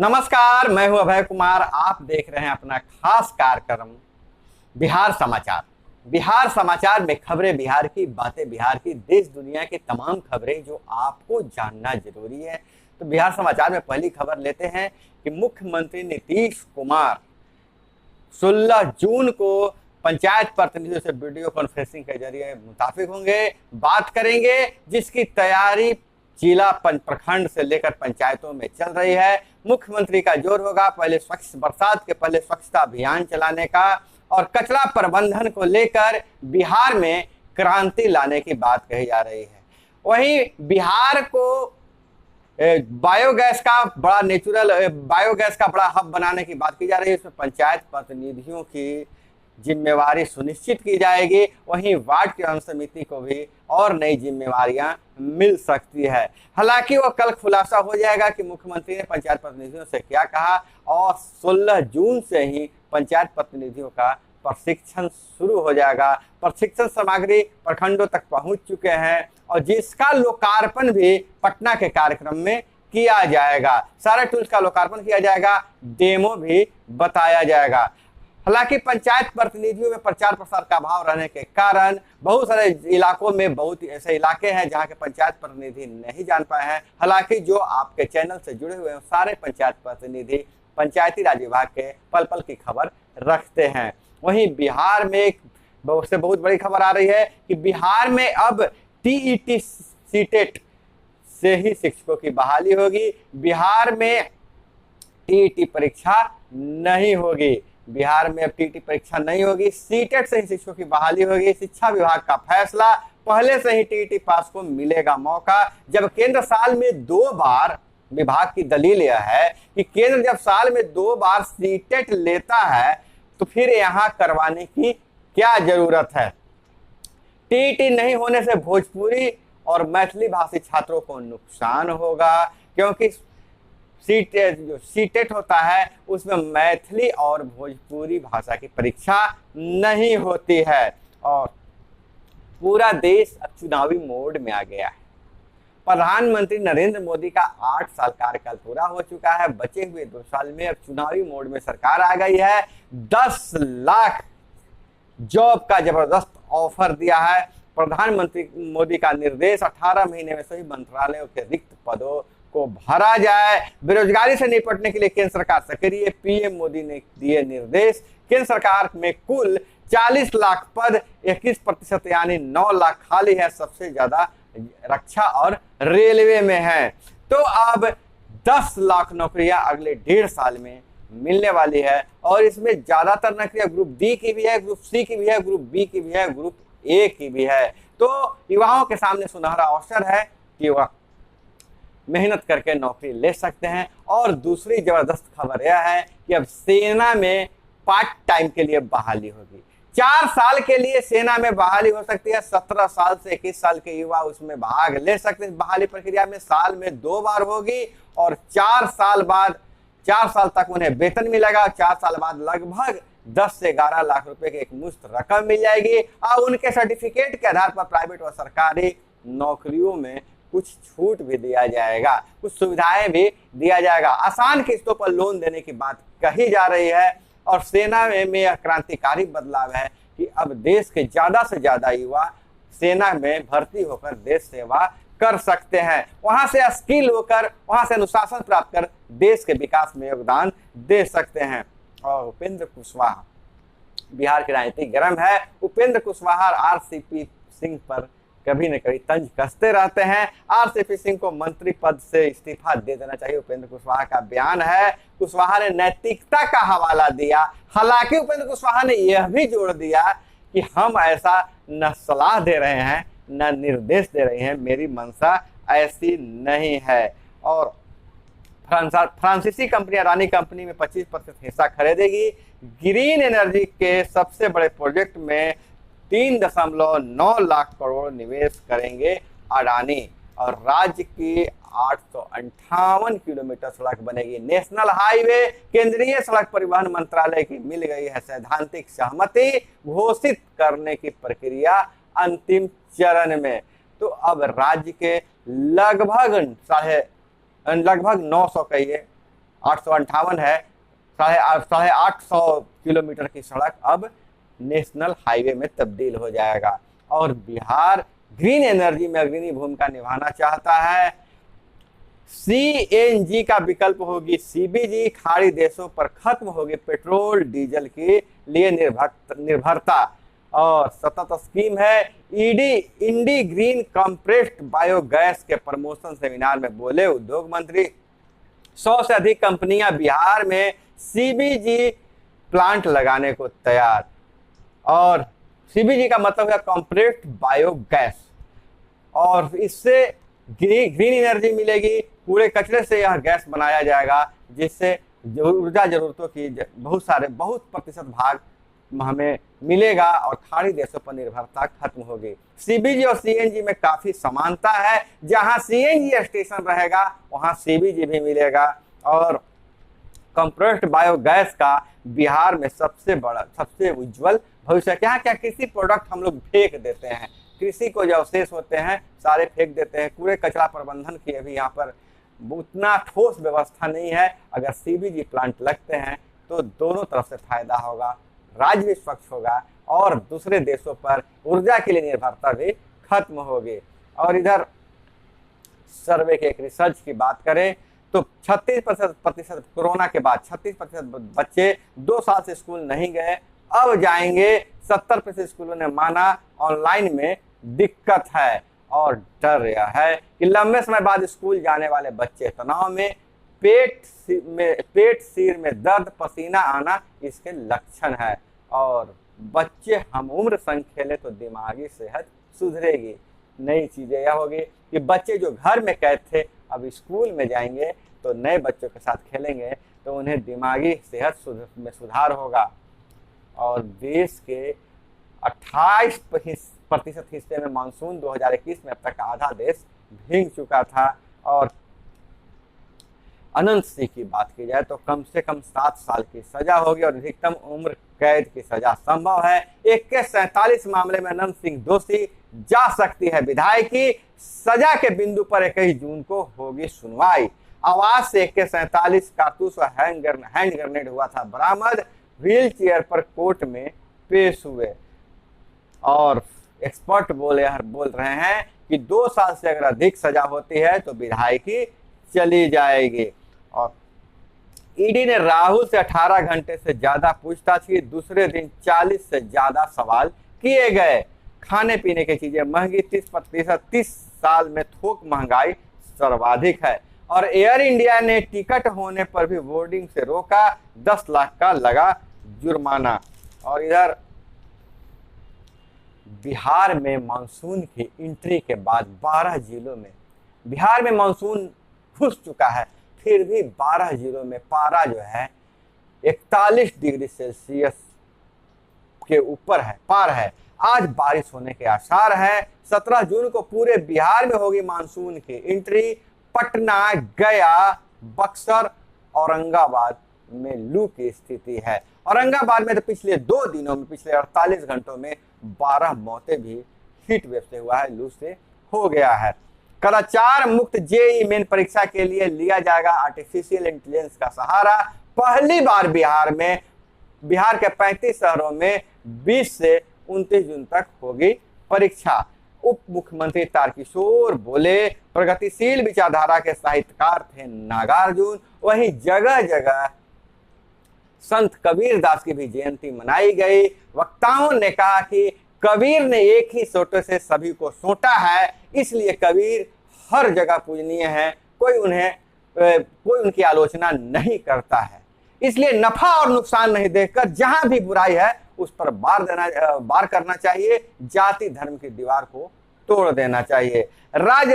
नमस्कार, मैं हूं अभय कुमार। आप देख रहे हैं अपना खास कार्यक्रम बिहार समाचार। बिहार समाचार में खबरें बिहार की, बातें बिहार की, देश दुनिया की तमाम खबरें जो आपको जानना जरूरी है। तो बिहार समाचार में पहली खबर लेते हैं कि मुख्यमंत्री नीतीश कुमार 16 जून को पंचायत प्रतिनिधियों से वीडियो कॉन्फ्रेंसिंग के जरिए मुताबिक होंगे, बात करेंगे, जिसकी तैयारी जिला प्रखंड से लेकर पंचायतों में चल रही है। मुख्यमंत्री का जोर होगा पहले बरसात के पहले स्वच्छता अभियान चलाने का और कचरा प्रबंधन को लेकर बिहार में क्रांति लाने की बात कही जा रही है। वहीं बिहार को बायोगैस का बड़ा हब बनाने की बात की जा रही है। इसमें पंचायत प्रतिनिधियों की जिम्मेवारी सुनिश्चित की जाएगी। वहीं वार्ड की समिति को भी और नई जिम्मेवारियां मिल सकती है। हालांकि वो कल खुलासा हो जाएगा कि मुख्यमंत्री ने पंचायत प्रतिनिधियों से क्या कहा और 16 जून से ही पंचायत प्रतिनिधियों का प्रशिक्षण शुरू हो जाएगा। प्रशिक्षण सामग्री प्रखंडों तक पहुंच चुके हैं और जिसका लोकार्पण भी पटना के कार्यक्रम में किया जाएगा। सारे टूल्स का लोकार्पण किया जाएगा, डेमो भी बताया जाएगा। हालांकि पंचायत प्रतिनिधियों में प्रचार प्रसार का अभाव रहने के कारण बहुत सारे इलाकों में बहुत ऐसे इलाके हैं जहां के पंचायत प्रतिनिधि नहीं जान पाए हैं। हालांकि जो आपके चैनल से जुड़े हुए हैं सारे पंचायत प्रतिनिधि पंचायती राज विभाग के पल पल की खबर रखते हैं। वहीं बिहार में एक से बहुत बड़ी खबर आ रही है कि बिहार में अब टीईटी सीटेट से ही शिक्षकों की बहाली होगी। बिहार में टीईटी परीक्षा नहीं होगी। बिहार में अब टीईटी परीक्षा नहीं होगी, सीटेट से ही शिक्षकों की बहाली होगी। शिक्षा विभाग का फैसला, पहले से ही टीईटी पास को मिलेगा मौका। जब केंद्र साल में 2 बार, विभाग की दलील यह है कि केंद्र जब साल में 2 बार सीटेट लेता है तो फिर यहाँ करवाने की क्या जरूरत है। टीईटी नहीं होने से भोजपुरी और मैथिली भाषी छात्रों को नुकसान होगा, क्योंकि जो सीटेट होता है उसमें मैथिली और भोजपुरी भाषा की परीक्षा नहीं होती है और पूरा देश अब चुनावी मोड में आ गया है। प्रधानमंत्री नरेंद्र मोदी का 8 साल कार्यकाल पूरा हो चुका है। बचे हुए 2 साल में अब चुनावी मोड में सरकार आ गई है। 10 लाख जॉब का जबरदस्त ऑफर दिया है। प्रधानमंत्री मोदी का निर्देश 18 महीने में सभी मंत्रालयों के रिक्त पदों को भरा जाए। बेरोजगारी से निपटने के लिए केंद्र सरकार सक्रिय, पीएम मोदी ने दिए निर्देश। केंद्र सरकार में कुल 40 लाख पद, 21% यानी 9 लाख खाली है। सबसे ज्यादा रक्षा और रेलवे में है। तो अब 10 लाख नौकरियां अगले 1.5 साल में मिलने वाली है और इसमें ज्यादातर नौकरियां ग्रुप डी की भी है, ग्रुप सी की भी है, ग्रुप बी की भी है, ग्रुप ए की भी है। तो युवाओं के सामने सुनहरा अवसर है कि वह मेहनत करके नौकरी ले सकते हैं। और दूसरी जबरदस्त खबर यह है कि अब सेना में पार्ट टाइम के लिए बहाली होगी। 4 साल के लिए सेना में बहाली हो सकती है। 17 साल से 21 साल के युवा उसमें भाग ले सकते हैं। बहाली प्रक्रिया में साल में 2 बार होगी और 4 साल तक उन्हें वेतन मिलेगा। 4 साल बाद लगभग 10 से 11 लाख रुपए की एक मुश्त रकम मिल जाएगी और उनके सर्टिफिकेट के आधार पर प्राइवेट और सरकारी नौकरियों में कुछ छूट भी दिया जाएगा, कुछ सुविधाएं भी दिया जाएगा। आसान किस्तों पर लोन देने की बात कही जा रही है और सेना में यह क्रांतिकारी बदलाव है कि अब देश के ज्यादा से ज्यादा युवा सेना में भर्ती होकर देश सेवा कर सकते हैं। वहां से स्किल होकर, वहां से अनुशासन प्राप्त कर देश के विकास में योगदान दे सकते हैं। और उपेंद्र कुशवाहा, बिहार की राजनीति गर्म है। उपेंद्र कुशवाहा आरसीपी सिंह पर कभी न कभी तंज कसते रहते हैं। आरसीपी सिंह को मंत्री पद से इस्तीफा दे देना चाहिए, उपेंद्र कुशवाहा का बयान है। कुशवाहा ने नैतिकता का हवाला दिया। हालांकि उपेंद्र कुशवाहा ने यह भी जोड़ दिया कि हम ऐसा न सलाह दे रहे हैं न निर्देश दे रहे हैं, मेरी मंशा ऐसी नहीं है। और फ्रांसीसी कंपनी अडानी कंपनी में 25% हिस्सा खरीदेगी। ग्रीन एनर्जी के सबसे बड़े प्रोजेक्ट में 3.9 लाख करोड़ निवेश करेंगे अडानी और राज्य की 858 किलोमीटर सड़क बनेगी। नेशनल हाईवे केंद्रीय सड़क परिवहन मंत्रालय की मिल गई है सैद्धांतिक सहमति। घोषित करने की प्रक्रिया अंतिम चरण में। तो अब राज्य के लगभग 900 कहिए 858 है। 850 किलोमीटर की सड़क अब नेशनल हाईवे में तब्दील हो जाएगा। और बिहार ग्रीन एनर्जी में अग्रणी भूमिका निभाना चाहता है। सीएनजी का विकल्प होगी सीबीजी। खाड़ी देशों पर खत्म होगी पेट्रोल डीजल के लिए निर्भरता। और सतत स्कीम है इंडी ग्रीन कंप्रेस्ड बायोगैस के प्रमोशन सेमिनार में बोले उद्योग मंत्री। 100 से अधिक कंपनियां बिहार में सीबीजी प्लांट लगाने को तैयार। और सीबीजी का मतलब है कंप्रेस्ड बायोगैस, और इससे ग्रीन एनर्जी मिलेगी। कूड़े कचरे से यह गैस बनाया जाएगा, जिससे ऊर्जा जरूरतों की बहुत प्रतिशत भाग हमें मिलेगा और खाड़ी देशों पर निर्भरता खत्म होगी। सीबीजी और सीएनजी में काफी समानता है। जहां सीएनजी स्टेशन रहेगा वहां सीबीजी भी मिलेगा। और कंप्रेस्ड बायोगैस का बिहार में सबसे उज्जवल भविष्य। क्या क्या कृषि प्रोडक्ट हम लोग फेंक देते हैं, कृषि को जो अवशेष होते हैं सारे फेंक देते हैं। कूड़े कचरा प्रबंधन की अभी यहाँ पर उतना ठोस व्यवस्था नहीं है। अगर सीबीजी प्लांट लगते हैं तो दोनों तरफ से फायदा होगा, राज्य भी स्वच्छ होगा और दूसरे देशों पर ऊर्जा के लिए निर्भरता भी खत्म होगी। और इधर सर्वे के एक रिसर्च की बात करें तो 36% कोरोना के बाद 36% बच्चे 2 साल से स्कूल नहीं गए, अब जाएंगे। 70% स्कूलों ने माना ऑनलाइन में दिक्कत है। और डर यह है कि लंबे समय बाद स्कूल जाने वाले बच्चे तनाव में, पेट सिर में दर्द, पसीना आना इसके लक्षण है। और बच्चे हम उम्र संग खेले तो दिमागी सेहत सुधरेगी। नई चीजें यह होगी कि बच्चे जो घर में कैद थे अब स्कूल में जाएंगे तो नए बच्चों के साथ खेलेंगे तो उन्हें दिमागी सेहत में सुधार होगा। और देश के 28% हिस्से में मानसून 2021 में अब तक आधा देश भीग चुका था। और अनंत सिंह की बात की जाए तो कम से कम 7 साल की सजा होगी और अधिकतम उम्र कैद की सजा संभव है। 47 मामले में अनंत सिंह दोषी, जा सकती है विधायकी। सजा के बिंदु पर 21 जून को होगी सुनवाई। आवाज से 47 कारतूस और हैंड ग्रेनेड हुआ था बरामद। व्हील चेयर पर कोर्ट में पेश हुए। और एक्सपर्ट बोल रहे हैं कि 2 साल से अगर अधिक सजा होती है तो विधायकी चली जाएगी। और ईडी ने राहुल से 18 घंटे से ज्यादा पूछताछ की। दूसरे दिन 40 से ज्यादा सवाल किए गए। खाने पीने की चीजें महंगी 30%, 30 साल में थोक महंगाई सर्वाधिक है। और एयर इंडिया ने टिकट होने पर भी बोर्डिंग से रोका, 10 लाख का लगा जुर्माना। और इधर बिहार में मानसून की एंट्री के बाद 12 जिलों में बिहार में मानसून घुस चुका है, फिर भी 12 जिलों में पारा जो है 41 डिग्री सेल्सियस के ऊपर है, पार है। आज बारिश होने के आसार है। 17 जून को पूरे बिहार में होगी मानसून की एंट्री। पटना, गया, बक्सर, औरंगाबाद में लू की स्थिति है। औरंगाबाद में तो पिछले 2 दिनों में, पिछले 48 घंटों में 12 मौतें भी हीट वेव से हुआ है, लू से हो गया है। कदाचार मुक्त जेईई मेन परीक्षा के लिए लिया जाएगा आर्टिफिशियल इंटेलिजेंस का सहारा। पहली बार बिहार के 35 शहरों में 20 से 29 जून तक होगी परीक्षा। उप मुख्यमंत्री तारकिशोर बोले प्रगतिशील विचारधारा के साहित्यकार थे नागार्जुन। वहीं जगह जगह संत कबीर दास की भी जयंती मनाई गई। वक्ताओं ने कहा कि कबीर ने एक ही सोटे से सभी को सोटा है, इसलिए कबीर हर जगह पूजनीय है। कोई उनकी आलोचना नहीं करता है। इसलिए नफा और नुकसान नहीं देखकर जहां भी बुराई है उस पर बार करना चाहिए। जाति धर्म की दीवार को तोड़ देना चाहिए। राज्य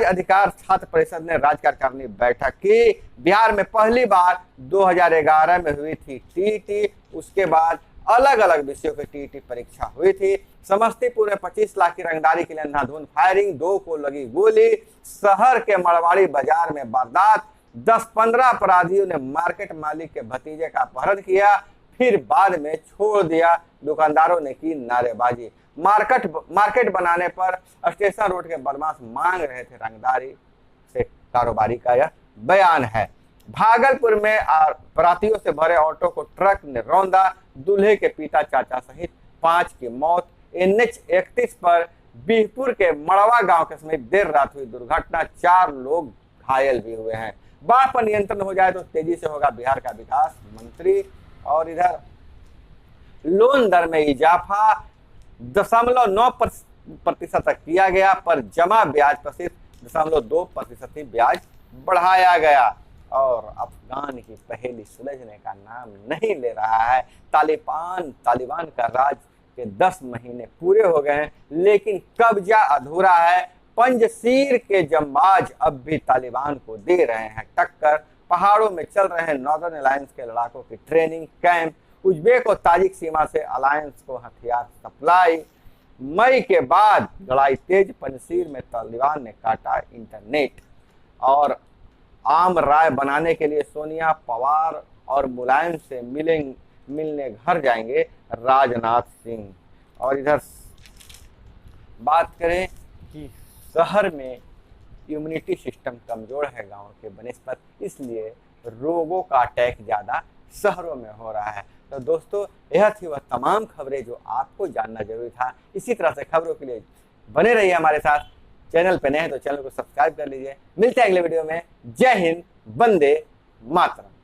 अधिकार छात्र परिषद ने राज्य कार्यकारिणी बैठक की। बिहार में पहली बार 2011 में हुई थी टीईटी, उसके बाद अलग अलग विषयों की टीईटी परीक्षा हुई थी। समस्तीपुर में 25 लाख की रंगदारी के लिए अंधाधुंध फायरिंग, 2 को लगी गोली। शहर के मड़वाड़ी बाजार में वारदात, 10-15 अपराधियों ने मार्केट मालिक के भतीजे का अपहरण किया, फिर बाद में छोड़ दिया। दुकानदारों ने की नारेबाजी। मार्केट बनाने पर स्टेशन रोड के बदमाश मांग रहे थे रंगदारी से कारोबारी का यह बयान है। भागलपुर में बारातियों से भरे ऑटो को ट्रक ने रौंदा, दूल्हे के पिता चाचा सहित 5 की मौत। NH 31 पर बीहपुर के मड़वा गांव के समीप देर रात हुई दुर्घटना, 4 लोग घायल भी हुए हैं। बाढ़ पर नियंत्रण हो जाए तो तेजी से होगा बिहार का विकास, मंत्री। और इधर लोन दर में इजाफा 0.9% तक किया गया, पर जमा ब्याज पर सिर्फ 0.2% ही ब्याज बढ़ाया गया। और अफगान की पहेली सुलझने का नाम नहीं ले रहा है। तालिबान का राज के 10 महीने पूरे हो गए हैं, लेकिन कब्जा अधूरा है। पंजशीर के जम्बाज अब भी तालिबान को दे रहे हैं टक्कर। पहाड़ों में चल रहे हैं नॉर्दर्न अलायंस के लड़ाकों की ट्रेनिंग कैंप। उज्बेक और ताजिक सीमा से अलायंस को हथियार सप्लाई। मई के बाद लड़ाई तेज, पंजशीर में तालिबान ने काटा इंटरनेट। और आम राय बनाने के लिए सोनिया, पवार और मुलायम से मिलने घर जाएंगे राजनाथ सिंह। और इधर बात करें कि शहर में इम्यूनिटी सिस्टम कमजोर है गांव के बनिस्बत, इसलिए रोगों का अटैक ज़्यादा शहरों में हो रहा है। तो दोस्तों, यह थी वह तमाम खबरें जो आपको जानना जरूरी था। इसी तरह से खबरों के लिए बने रहिए हमारे साथ। चैनल पे नए हैं तो चैनल को सब्सक्राइब कर लीजिए। मिलते हैं अगले वीडियो में। जय हिंद, वंदे मातरम।